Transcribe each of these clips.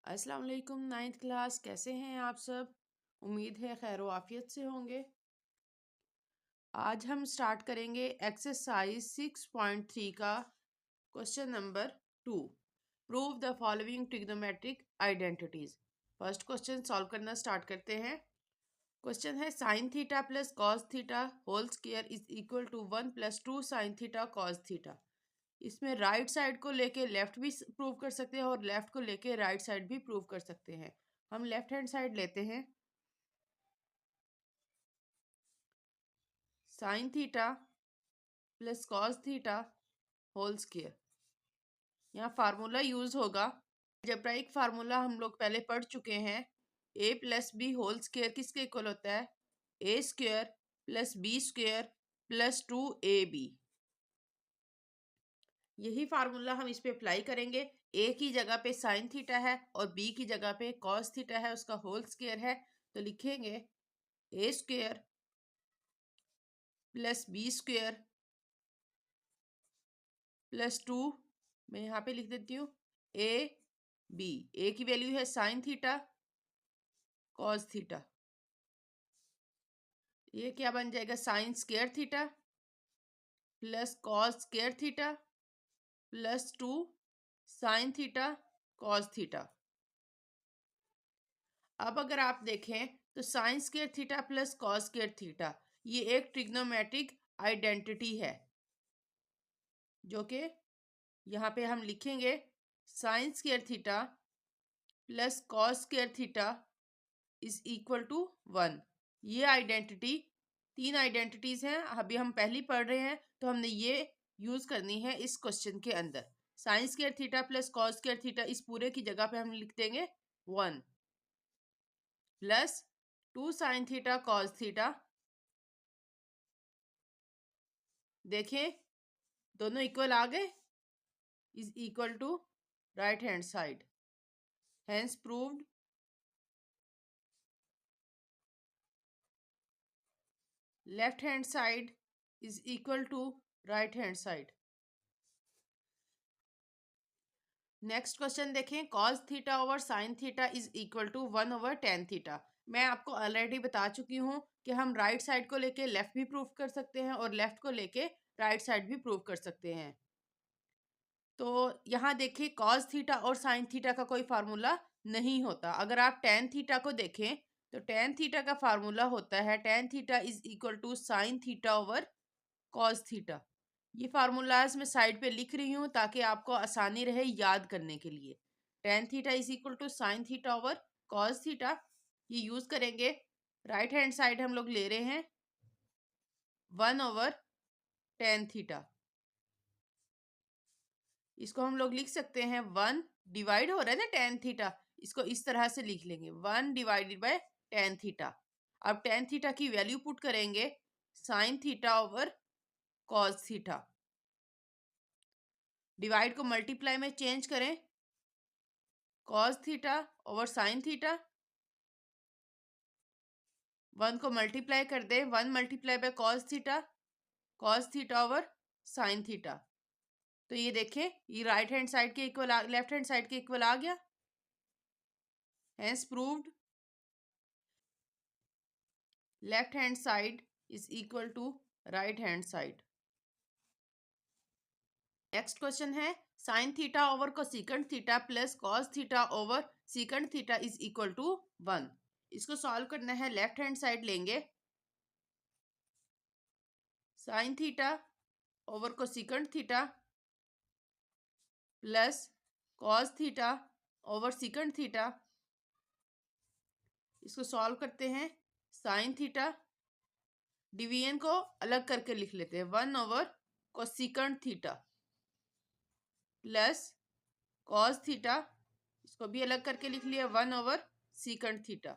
अस्सलाम वालेकुम। 9th class, कैसे हैं आप सब? उम्मीद है खैर आफियत से होंगे। आज हम स्टार्ट करेंगे एक्सरसाइज 6.3 का question number 2। Prove the following trigonometric identities. First question solve करना स्टार्ट करते हैं। क्वेश्चन है sine theta plus cos theta whole square is equal to 1 plus 2 sine theta cos theta. इसमें राइट साइड को लेके left भी prove कर सकते हैं और लेफ्ट को लेके राइट साइड भी प्रूव कर सकते हैं। हम लेफ्ट हैंड साइड लेते हैं। Sine theta plus cos theta whole square. यहाँ फार्मूला यूज होगा, अलजेब्राइक फार्मूला हम लोग पहले पढ़ चुके हैं। A plus B whole square किसके इक्वल होता है? A square plus B square plus 2ab। यही फार्मूला हम इस पे अप्लाई करेंगे। ए की जगह पे साइन थीटा है और बी की जगह पे कॉस थीटा है, उसका होल स्क्वायर है, तो लिखेंगे A square plus B square plus 2। मैं यहाँ पे लिख देती हूँ ए बी। ए की वैल्यू है साइन थीटा कॉस थीटा। ये क्या बन जाएगा? Sign square theta plus cos square theta plus 2 sine theta cos theta. अब अगर आप देखें तो sign square theta plus cos square theta ये एक ट्रिग्नोमेट्रिक आइडेंटिटी है, जो कि यहाँ पे हम लिखेंगे sine square theta plus cos square theta is equal to 1। ये आइडेंटिटी, तीन आइडेंटिटीज हैं, अभी हम पहली पढ़ रहे हैं तो हमने ये यूज करनी है इस क्वेश्चन के अंदर। Sine square theta plus cos square theta, इस पूरे की जगह पे हम लिख देंगे 1 plus 2 sine theta cos theta. देखें दोनों इक्वल आ गए, is equal to right hand side, hence proved. Left hand side is equal to right hand side. Next question देखें, cos theta over sine theta is equal to 1 over tan theta. मैं आपको already बता चुकी हूँ कि हम right side को लेके लेफ्ट भी प्रूव कर सकते हैं और लेफ्ट को लेके राइट साइड भी प्रूव कर सकते हैं। तो यहाँ देखिए कॉस थीटा और साइन थीटा का कोई फार्मूला नहीं होता। अगर आप टेन थीटा को देखें तो टेन थीटा का फार्मूला होता है tan theta is equal to sine theta over cos theta. ये फार्मूलाज मैं साइड पे लिख रही हूँ ताकि आपको आसानी रहे याद करने के लिए। Tan theta is equal to sine theta over cos theta, ये यूज करेंगे। राइट हैंड साइड हम लोग ले रहे हैं 1 ओवर टेन थीटा। इसको हम लोग लिख सकते हैं 1 डिवाइड हो रहा है ना टेन थीटा, इसको इस तरह से लिख लेंगे 1 डिवाइडेड बाय टेन थीटा। अब टेन थीटा की वैल्यू पुट करेंगे sine theta over cos theta. Divide को मल्टीप्लाई में चेंज करें, cos theta over sine theta. 1 को मल्टीप्लाई कर दे, 1 multiply by cos theta over sine theta. तो ये देखें ये राइट हैंड साइड के इक्वल, लेफ्ट हैंड साइड के इक्वल आ गया, hence proved left hand side is equal to right hand side. Next question है sine theta over cosecant theta plus cos theta over secant theta is equal to 1। इसको solve करना है, left hand side लेंगे sine theta over cosecant theta plus cos theta over secant theta. इसको solve करते हैं, sine theta division को अलग करके लिख लेते हैं 1 over cosecant theta plus cos theta, इसको भी अलग करके लिख लिया 1 over secant theta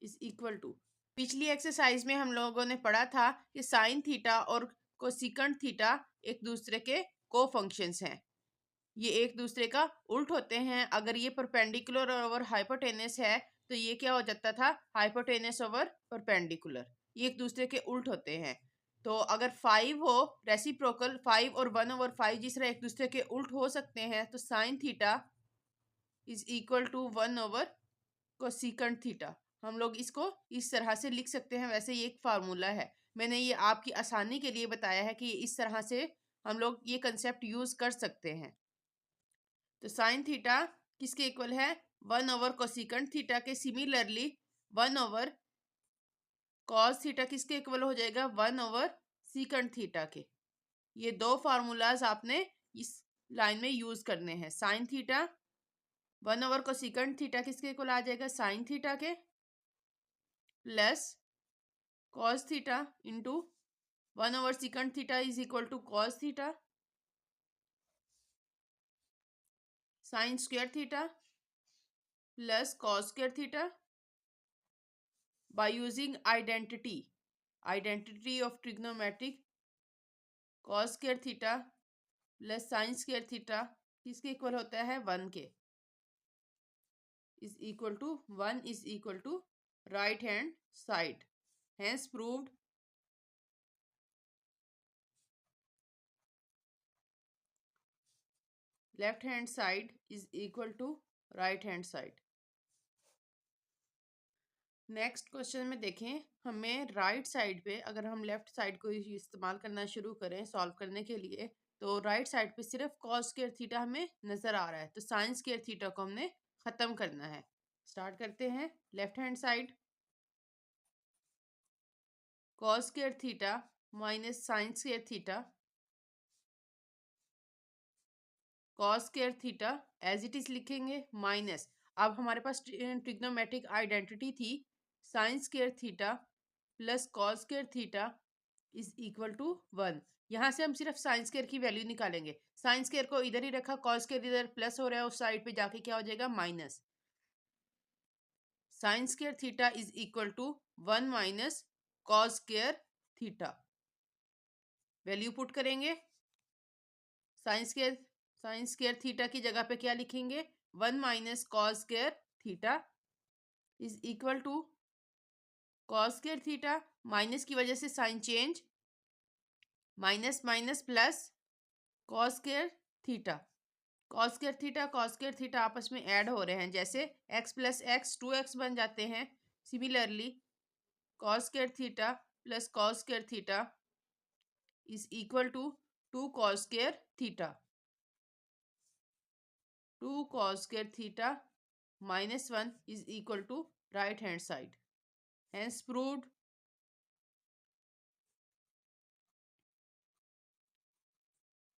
is equal to. पिछली एक्सरसाइज में हम लोगों ने पढ़ा था कि साइन थीटा और कोसेकंड थीटा एक दूसरे के को फंक्शंस हैं, ये एक दूसरे का उल्ट होते हैं। अगर ये परपेंडिकुलर ओवर हाइपोटेनस है तो ये क्या हो जाता था, हाइपोटेनस ओवर परपेंडिकुलर, ये एक दूसरे के उल्ट होते हैं। तो अगर 5 हो रेसिप्रोकल, 5 और 1 ओवर 5 जिस तरह एक दूसरे के उल्ट हो सकते हैं, तो sine theta is equal to 1 cosecant theta. हम लोग इसको इस तरह से लिख सकते हैं। वैसे ये एक फार्मूला है, मैंने ये आपकी आसानी के लिए बताया है कि इस तरह से हम लोग ये कंसेप्ट यूज कर सकते हैं। तो साइन थीटा किसके इक्वल है? 1/कोसेकेंट थीटा के। सिमिलरली 1/ कॉस थीटा किसके इक्वल हो जाएगा? 1/सेकेंट थीटा के। ये दो फार्मूलाज आपने इस लाइन में यूज करने हैं। साइन थीटा 1/कोसेकेंट थीटा किसके इक्वल आ जाएगा? साइन थीटा के, plus cos theta into one over secant theta is equal to cos theta sine square theta plus cos square theta by using identity of trigonometric cos square theta plus sine square theta किसके equal होता है? 1 के। Is equal to 1 is equal to right hand side. Hence proved left hand side is equal to right hand side. Next question में देखें, हमें right side पे अगर हम लेफ्ट साइड को इस्तेमाल करना शुरू करें सॉल्व करने के लिए, तो राइट साइड पे सिर्फ कॉस स्क्वायर थीटा हमें नजर आ रहा है, तो साइन स्क्वायर थीटा को हमने खत्म करना है। स्टार्ट करते हैं। Left hand side cos square theta minus sine square theta cos square theta as it is लिखेंगे माइनस। अब हमारे पास ट्रिग्नोमेट्रिक आइडेंटिटी थी sine square theta plus cos square theta is equal to 1। यहाँ से हम सिर्फ साइन स्क्वायर की वैल्यू निकालेंगे। साइन स्क्वायर को इधर ही रखा, कॉस स्क्वायर इधर प्लस हो रहा है, उस साइड पे जाके क्या हो जाएगा? Minus. Sine square theta is equal to 1 minus cos square theta. Value put करेंगे। साइन स्क्वायर थीटा की जगह पे क्या लिखेंगे? 1 minus cos square theta is equal to cos square theta, minus की वजह से sine change, minus minus plus cos square theta. Cos square theta आपस में ऐड हो रहे हैं, जैसे x प्लस एक्स 2x बन जाते हैं। Similarly cos square theta plus cos square theta is equal to 2 cos square theta. 2 cos square theta minus 1 is equal to right hand side. Hence proved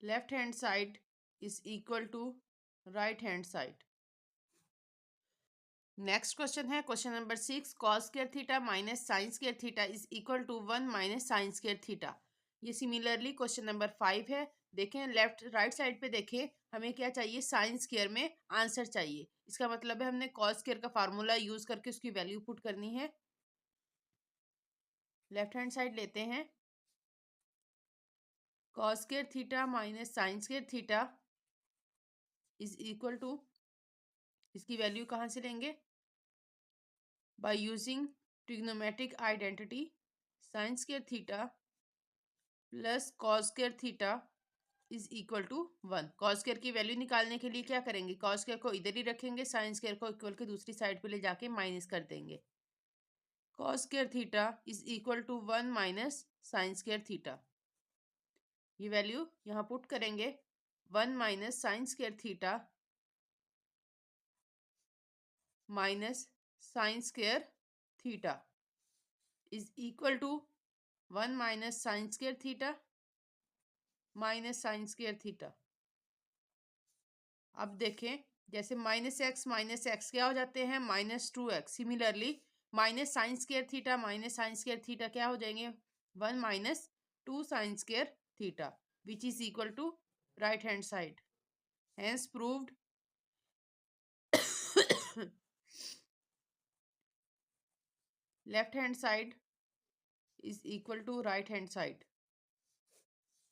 left hand side is equal to right hand side. Next question है question number 6। Cos square theta minus sine square theta is equal to 1 minus sine square theta. ये similarly question number 5 है। देखें left right side पे देखें, हमें क्या चाहिए? Sine square में आंसर चाहिए। इसका मतलब है हमने कॉस स्क्वायर का फार्मूला यूज करके उसकी वैल्यू पुट करनी है। लेफ्ट हैंड साइड लेते हैं। Cos square theta minus sine square theta is equal to, इसकी वैल्यू कहाँ से लेंगे? By using trigonometric identity sine square theta plus cos square theta is equal to 1। Cos square की value निकालने के लिए क्या करेंगे? कॉस स्क्वायर को इधर ही रखेंगे, साइन स्क्वायर को इक्वल के दूसरी साइड पे ले जाके माइनस कर देंगे। Cos square theta is equal to 1 minus sine square theta. ये वैल्यू यहाँ पुट करेंगे। 1 minus sine square theta minus sine square theta is equal to 1 minus sine square theta minus sine square theta. अब देखें, जैसे minus x क्या हो जाते हैं? -2x। Similarly minus sine square theta minus sine square theta क्या हो जाएंगे? 1 minus 2 sine square theta which is equal to right hand side. Hence proved left hand side is equal to right hand side.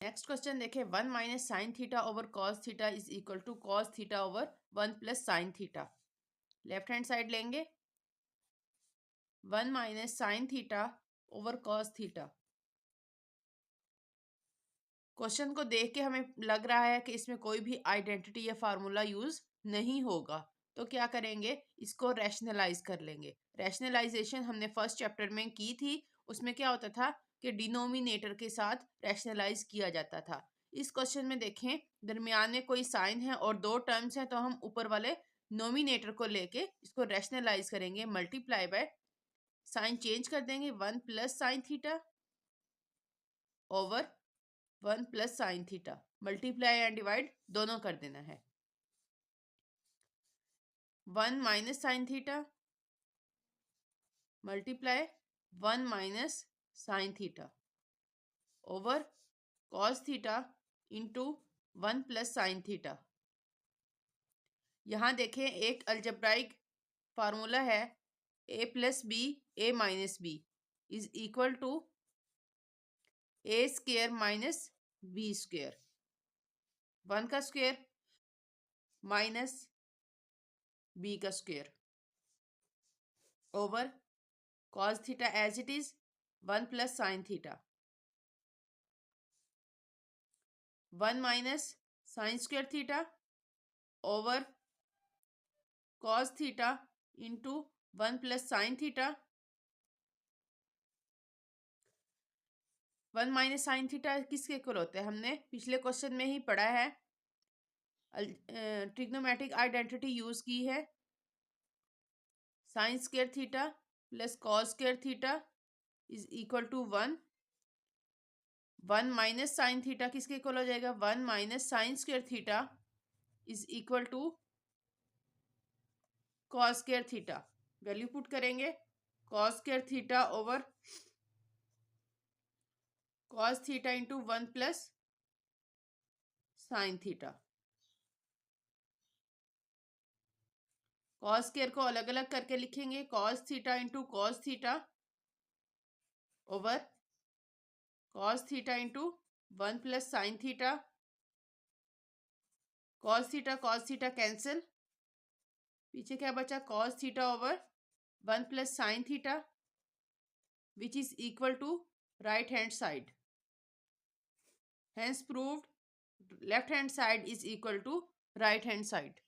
Next question देखें। 1 minus sine theta over cos theta is equal to cos theta over 1 plus sine theta. Left hand side लेंगे। 1 minus sine theta over cos theta. Question को देख के हमें लग रहा है कि इसमें कोई भी आइडेंटिटी या फार्मूला यूज नहीं होगा, तो क्या करेंगे, इसको रैशनलाइज कर लेंगे। रैशनलाइजेशन हमने फर्स्ट चैप्टर में की थी, उसमें क्या होता था कि डिनोमिनेटर के साथ रैशनलाइज किया जाता था। इस क्वेश्चन में देखें, दरमियान में कोई साइन है और दो टर्म्स हैं, तो हम ऊपर वाले नोमिनेटर को लेके इसको रैशनलाइज करेंगे, मल्टीप्लाई बाय साइन चेंज कर देंगे, 1 plus sine theta over 1 plus sine theta, multiply and divide दोनों कर देना है। 1 minus sine theta multiply 1 minus sine theta over cos theta into 1 plus sine theta. यहाँ देखें एक अलजेब्राइक फार्मूला है, a plus B a minus B is equal to a square minus B square, 1 का square minus b का square over cos theta as it is 1 plus sine theta, 1 minus sine square theta over cos theta into 1 plus sine theta. 1 minus sine theta किसके equal होता है, हमने पिछले question में ही पढ़ा है, ट्रिग्नोमेट्रिक आइडेंटिटी यूज की है, sine square theta plus cos square theta is equal to 1। 1 minus sine theta किसके इक्वल हो जाएगा, 1 minus sine square theta is equal to cos square theta. Value put करेंगे, cos square theta over cos theta into 1 plus sine theta. Cos square को अलग अलग करके लिखेंगे, cos theta into cos theta over cos theta into 1 plus sine theta. Cos theta cancel, पीछे क्या बचा, cos theta over 1 plus sine theta which is equal to right hand side. Hence proved left hand side is equal to right hand side.